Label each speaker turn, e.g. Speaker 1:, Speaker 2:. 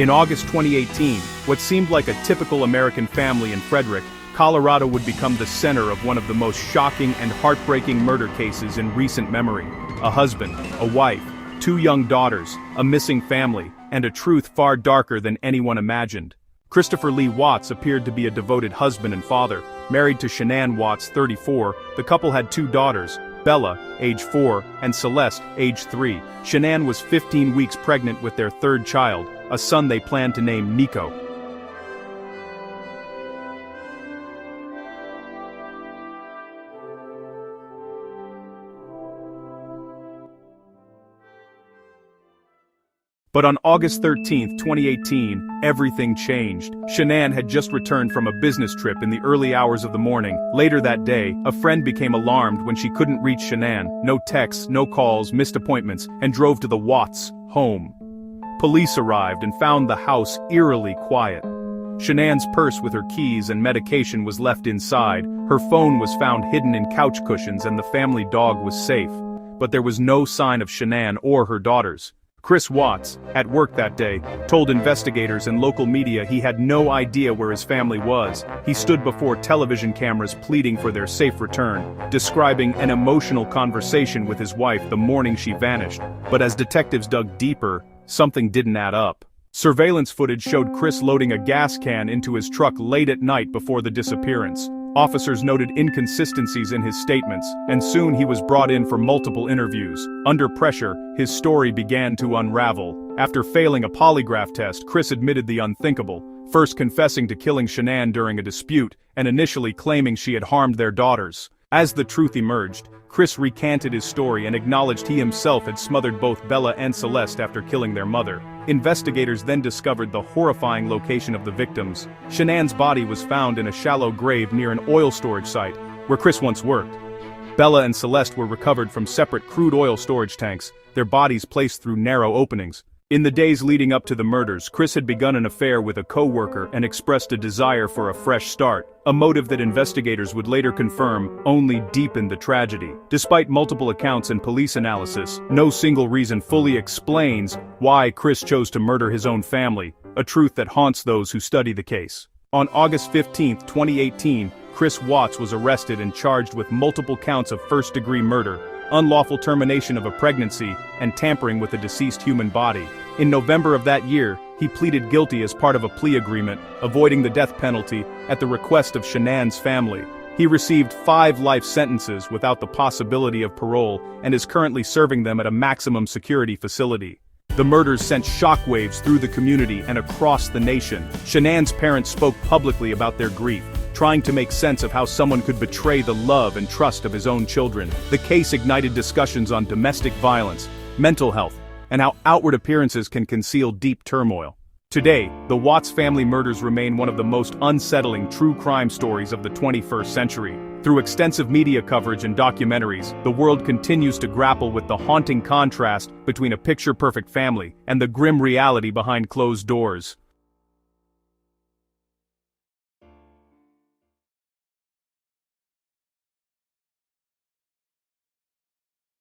Speaker 1: In August 2018, what seemed like a typical American family in Frederick, Colorado would become the center of one of the most shocking and heartbreaking murder cases in recent memory. A husband, a wife, two young daughters, a missing family, and a truth far darker than anyone imagined. Christopher Lee Watts appeared to be a devoted husband and father. Married to Shanann Watts, 34, the couple had two daughters, Bella, age 4, and Celeste, age 3. Shanann was 15 weeks pregnant with their third child, a son they planned to name Nico. But on August 13, 2018, everything changed. Shanann had just returned from a business trip in the early hours of the morning. Later that day, a friend became alarmed when she couldn't reach Shanann. No texts, no calls, missed appointments, and drove to the Watts' home. Police arrived and found the house eerily quiet. Shanann's purse with her keys and medication was left inside, her phone was found hidden in couch cushions, and the family dog was safe. But there was no sign of Shanann or her daughters. Chris Watts, at work that day, told investigators and local media he had no idea where his family was. He stood before television cameras pleading for their safe return, describing an emotional conversation with his wife the morning she vanished. But as detectives dug deeper, something didn't add up. Surveillance footage showed Chris loading a gas can into his truck late at night before the disappearance. Officers noted inconsistencies in his statements, and soon he was brought in for multiple interviews. Under pressure, his story began to unravel. After failing a polygraph test, Chris admitted the unthinkable, first confessing to killing Shanann during a dispute, and initially claiming she had harmed their daughters. As the truth emerged, Chris recanted his story and acknowledged he himself had smothered both Bella and Celeste after killing their mother. Investigators then discovered the horrifying location of the victims. Shanann's body was found in a shallow grave near an oil storage site, where Chris once worked. Bella and Celeste were recovered from separate crude oil storage tanks, their bodies placed through narrow openings. In the days leading up to the murders, Chris had begun an affair with a co-worker and expressed a desire for a fresh start, a motive that investigators would later confirm only deepened the tragedy. Despite multiple accounts and police analysis, no single reason fully explains why Chris chose to murder his own family, a truth that haunts those who study the case. On August 15, 2018, Chris Watts was arrested and charged with multiple counts of first-degree murder, unlawful termination of a pregnancy, and tampering with a deceased human body. In November of that year, he pleaded guilty as part of a plea agreement, avoiding the death penalty at the request of Shanann's family. He received 5 life sentences without the possibility of parole and is currently serving them at a maximum security facility. The murders sent shockwaves through the community and across the nation. Shanann's parents spoke publicly about their grief, trying to make sense of how someone could betray the love and trust of his own children. The case ignited discussions on domestic violence, mental health, and how outward appearances can conceal deep turmoil. Today, the Watts family murders remain one of the most unsettling true crime stories of the 21st century. Through extensive media coverage and documentaries, the world continues to grapple with the haunting contrast between a picture-perfect family and the grim reality behind closed doors.